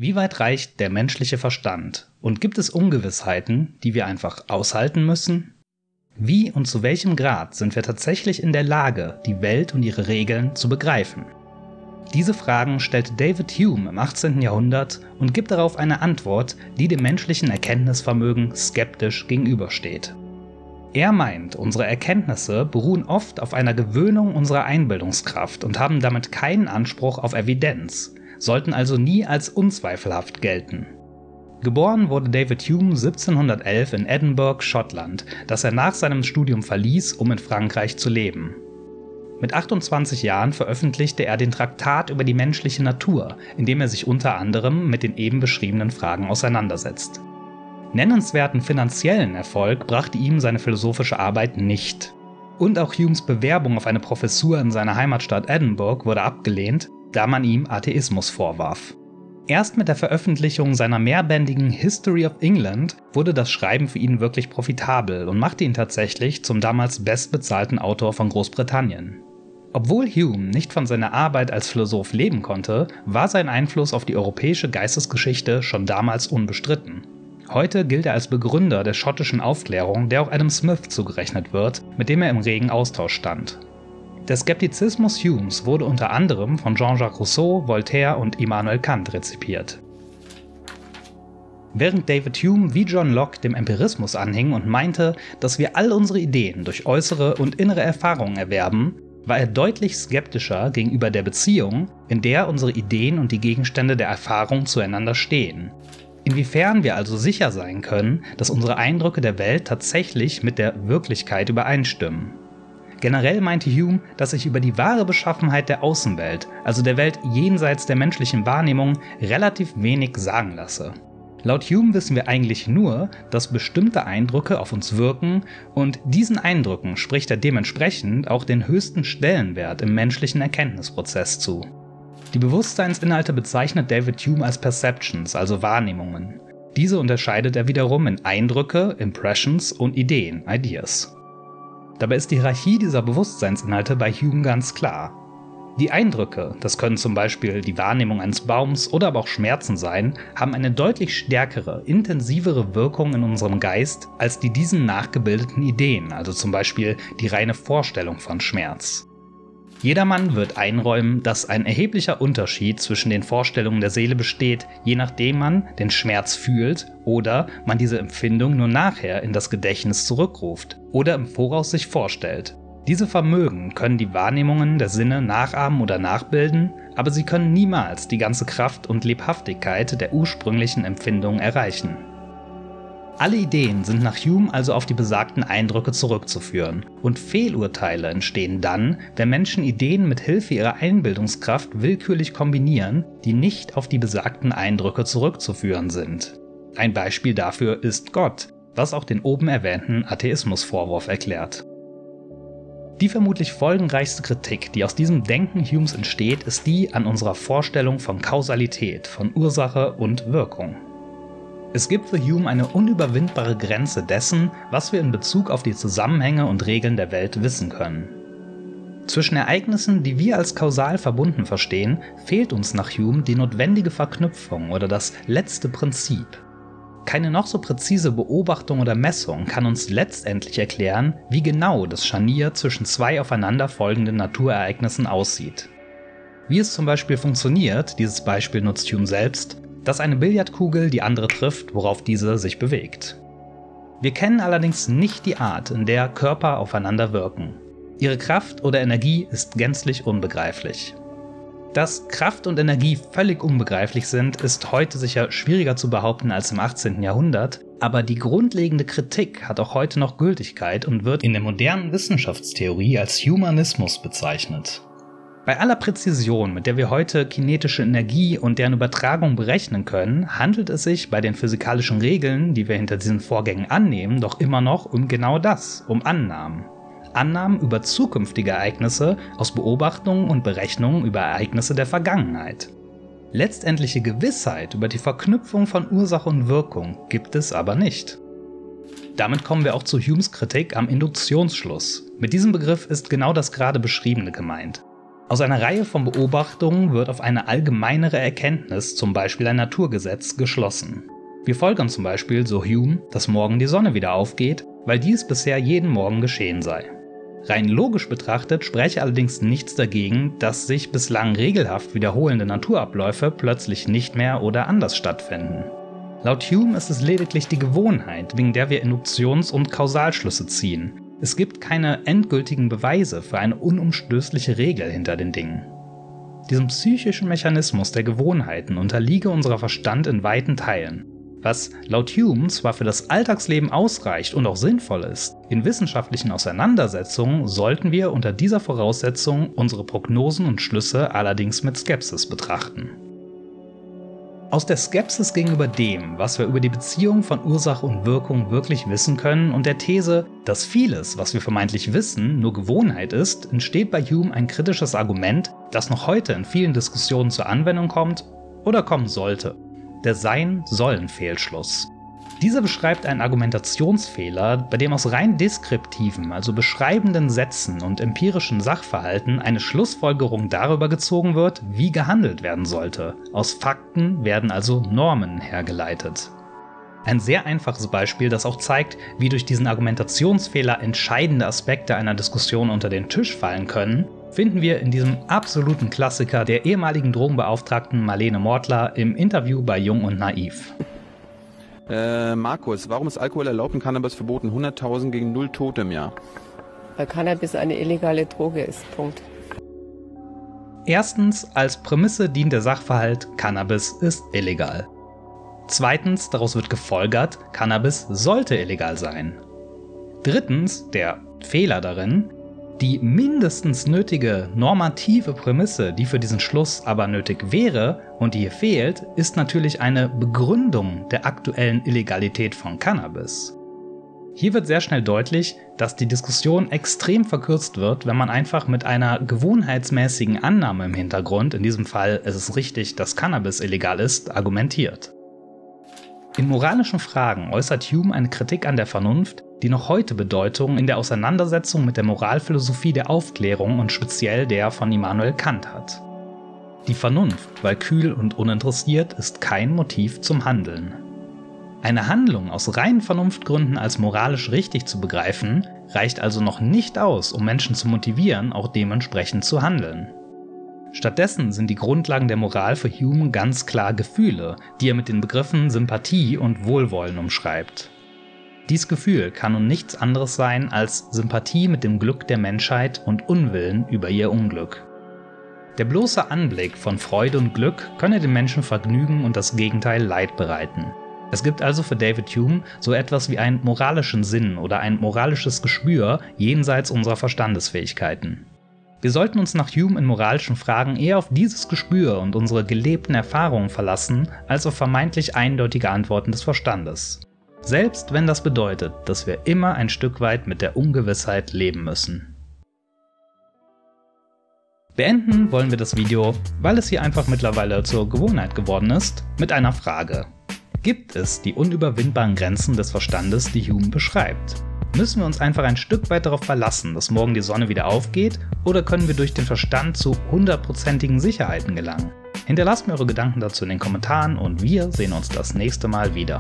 Wie weit reicht der menschliche Verstand? Und gibt es Ungewissheiten, die wir einfach aushalten müssen? Wie und zu welchem Grad sind wir tatsächlich in der Lage, die Welt und ihre Regeln zu begreifen? Diese Fragen stellte David Hume im 18. Jahrhundert und gibt darauf eine Antwort, die dem menschlichen Erkenntnisvermögen skeptisch gegenübersteht. Er meint, unsere Erkenntnisse beruhen oft auf einer Gewöhnung unserer Einbildungskraft und haben damit keinen Anspruch auf Evidenz, sollten also nie als unzweifelhaft gelten. Geboren wurde David Hume 1711 in Edinburgh, Schottland, das er nach seinem Studium verließ, um in Frankreich zu leben. Mit 28 Jahren veröffentlichte er den Traktat über die menschliche Natur, in dem er sich unter anderem mit den eben beschriebenen Fragen auseinandersetzt. Nennenswerten finanziellen Erfolg brachte ihm seine philosophische Arbeit nicht. Und auch Humes Bewerbung auf eine Professur in seiner Heimatstadt Edinburgh wurde abgelehnt, da man ihm Atheismus vorwarf. Erst mit der Veröffentlichung seiner mehrbändigen History of England wurde das Schreiben für ihn wirklich profitabel und machte ihn tatsächlich zum damals bestbezahlten Autor von Großbritannien. Obwohl Hume nicht von seiner Arbeit als Philosoph leben konnte, war sein Einfluss auf die europäische Geistesgeschichte schon damals unbestritten. Heute gilt er als Begründer der schottischen Aufklärung, der auch Adam Smith zugerechnet wird, mit dem er im regen Austausch stand. Der Skeptizismus Humes wurde unter anderem von Jean-Jacques Rousseau, Voltaire und Immanuel Kant rezipiert. Während David Hume wie John Locke dem Empirismus anhing und meinte, dass wir all unsere Ideen durch äußere und innere Erfahrungen erwerben, war er deutlich skeptischer gegenüber der Beziehung, in der unsere Ideen und die Gegenstände der Erfahrung zueinander stehen. Inwiefern wir also sicher sein können, dass unsere Eindrücke der Welt tatsächlich mit der Wirklichkeit übereinstimmen. Generell meinte Hume, dass sich über die wahre Beschaffenheit der Außenwelt, also der Welt jenseits der menschlichen Wahrnehmung, relativ wenig sagen lasse. Laut Hume wissen wir eigentlich nur, dass bestimmte Eindrücke auf uns wirken und diesen Eindrücken spricht er dementsprechend auch den höchsten Stellenwert im menschlichen Erkenntnisprozess zu. Die Bewusstseinsinhalte bezeichnet David Hume als Perceptions, also Wahrnehmungen. Diese unterscheidet er wiederum in Eindrücke, Impressions und Ideen, Ideas. Dabei ist die Hierarchie dieser Bewusstseinsinhalte bei Hume ganz klar. Die Eindrücke, das können zum Beispiel die Wahrnehmung eines Baums oder aber auch Schmerzen sein, haben eine deutlich stärkere, intensivere Wirkung in unserem Geist als die diesen nachgebildeten Ideen, also zum Beispiel die reine Vorstellung von Schmerz. Jedermann wird einräumen, dass ein erheblicher Unterschied zwischen den Vorstellungen der Seele besteht, je nachdem man den Schmerz fühlt oder man diese Empfindung nur nachher in das Gedächtnis zurückruft oder im Voraus sich vorstellt. Diese Vermögen können die Wahrnehmungen der Sinne nachahmen oder nachbilden, aber sie können niemals die ganze Kraft und Lebhaftigkeit der ursprünglichen Empfindungen erreichen. Alle Ideen sind nach Hume also auf die besagten Eindrücke zurückzuführen und Fehlurteile entstehen dann, wenn Menschen Ideen mit Hilfe ihrer Einbildungskraft willkürlich kombinieren, die nicht auf die besagten Eindrücke zurückzuführen sind. Ein Beispiel dafür ist Gott, was auch den oben erwähnten Atheismusvorwurf erklärt. Die vermutlich folgenreichste Kritik, die aus diesem Denken Humes entsteht, ist die an unserer Vorstellung von Kausalität, von Ursache und Wirkung. Es gibt für Hume eine unüberwindbare Grenze dessen, was wir in Bezug auf die Zusammenhänge und Regeln der Welt wissen können. Zwischen Ereignissen, die wir als kausal verbunden verstehen, fehlt uns nach Hume die notwendige Verknüpfung oder das letzte Prinzip. Keine noch so präzise Beobachtung oder Messung kann uns letztendlich erklären, wie genau das Scharnier zwischen zwei aufeinanderfolgenden Naturereignissen aussieht. Wie es zum Beispiel funktioniert, dieses Beispiel nutzt Hume selbst, dass eine Billardkugel die andere trifft, worauf diese sich bewegt. Wir kennen allerdings nicht die Art, in der Körper aufeinander wirken. Ihre Kraft oder Energie ist gänzlich unbegreiflich. Dass Kraft und Energie völlig unbegreiflich sind, ist heute sicher schwieriger zu behaupten als im 18. Jahrhundert, aber die grundlegende Kritik hat auch heute noch Gültigkeit und wird in der modernen Wissenschaftstheorie als Humanismus bezeichnet. Bei aller Präzision, mit der wir heute kinetische Energie und deren Übertragung berechnen können, handelt es sich bei den physikalischen Regeln, die wir hinter diesen Vorgängen annehmen, doch immer noch um genau das, um Annahmen. Annahmen über zukünftige Ereignisse aus Beobachtungen und Berechnungen über Ereignisse der Vergangenheit. Letztendliche Gewissheit über die Verknüpfung von Ursache und Wirkung gibt es aber nicht. Damit kommen wir auch zu Humes Kritik am Induktionsschluss. Mit diesem Begriff ist genau das gerade Beschriebene gemeint. Aus einer Reihe von Beobachtungen wird auf eine allgemeinere Erkenntnis, zum Beispiel ein Naturgesetz, geschlossen. Wir folgern zum Beispiel, so Hume, dass morgen die Sonne wieder aufgeht, weil dies bisher jeden Morgen geschehen sei. Rein logisch betrachtet spräche allerdings nichts dagegen, dass sich bislang regelhaft wiederholende Naturabläufe plötzlich nicht mehr oder anders stattfinden. Laut Hume ist es lediglich die Gewohnheit, wegen der wir Induktions- und Kausalschlüsse ziehen. Es gibt keine endgültigen Beweise für eine unumstößliche Regel hinter den Dingen. Diesem psychischen Mechanismus der Gewohnheiten unterliege unser Verstand in weiten Teilen. Was laut Hume zwar für das Alltagsleben ausreicht und auch sinnvoll ist, in wissenschaftlichen Auseinandersetzungen sollten wir unter dieser Voraussetzung unsere Prognosen und Schlüsse allerdings mit Skepsis betrachten. Aus der Skepsis gegenüber dem, was wir über die Beziehung von Ursache und Wirkung wirklich wissen können, und der These, dass vieles, was wir vermeintlich wissen, nur Gewohnheit ist, entsteht bei Hume ein kritisches Argument, das noch heute in vielen Diskussionen zur Anwendung kommt oder kommen sollte: der Sein-Sollen-Fehlschluss. Dieser beschreibt einen Argumentationsfehler, bei dem aus rein deskriptiven, also beschreibenden Sätzen und empirischen Sachverhalten eine Schlussfolgerung darüber gezogen wird, wie gehandelt werden sollte. Aus Fakten werden also Normen hergeleitet. Ein sehr einfaches Beispiel, das auch zeigt, wie durch diesen Argumentationsfehler entscheidende Aspekte einer Diskussion unter den Tisch fallen können, finden wir in diesem absoluten Klassiker der ehemaligen Drogenbeauftragten Marlene Mortler im Interview bei Jung und Naiv. Markus, warum ist Alkohol erlaubt und Cannabis verboten? 100.000 gegen 0 Tote im Jahr. Weil Cannabis eine illegale Droge ist. Punkt. Erstens, als Prämisse dient der Sachverhalt, Cannabis ist illegal. Zweitens, daraus wird gefolgert, Cannabis sollte illegal sein. Drittens, der Fehler darin: die mindestens nötige normative Prämisse, die für diesen Schluss aber nötig wäre und die hier fehlt, ist natürlich eine Begründung der aktuellen Illegalität von Cannabis. Hier wird sehr schnell deutlich, dass die Diskussion extrem verkürzt wird, wenn man einfach mit einer gewohnheitsmäßigen Annahme im Hintergrund, in diesem Fall es ist richtig, dass Cannabis illegal ist, argumentiert. In moralischen Fragen äußert Hume eine Kritik an der Vernunft, die noch heute Bedeutung in der Auseinandersetzung mit der Moralphilosophie der Aufklärung und speziell der von Immanuel Kant hat. Die Vernunft, weil kühl und uninteressiert, ist kein Motiv zum Handeln. Eine Handlung aus reinen Vernunftgründen als moralisch richtig zu begreifen, reicht also noch nicht aus, um Menschen zu motivieren, auch dementsprechend zu handeln. Stattdessen sind die Grundlagen der Moral für Hume ganz klar Gefühle, die er mit den Begriffen Sympathie und Wohlwollen umschreibt. Dies Gefühl kann nun nichts anderes sein als Sympathie mit dem Glück der Menschheit und Unwillen über ihr Unglück. Der bloße Anblick von Freude und Glück könne den Menschen Vergnügen und das Gegenteil Leid bereiten. Es gibt also für David Hume so etwas wie einen moralischen Sinn oder ein moralisches Gespür jenseits unserer Verstandesfähigkeiten. Wir sollten uns nach Hume in moralischen Fragen eher auf dieses Gespür und unsere gelebten Erfahrungen verlassen, als auf vermeintlich eindeutige Antworten des Verstandes. Selbst wenn das bedeutet, dass wir immer ein Stück weit mit der Ungewissheit leben müssen. Beenden wollen wir das Video, weil es hier einfach mittlerweile zur Gewohnheit geworden ist, mit einer Frage. Gibt es die unüberwindbaren Grenzen des Verstandes, die Hume beschreibt? Müssen wir uns einfach ein Stück weit darauf verlassen, dass morgen die Sonne wieder aufgeht, oder können wir durch den Verstand zu 100%igen Sicherheiten gelangen? Hinterlasst mir eure Gedanken dazu in den Kommentaren und wir sehen uns das nächste Mal wieder.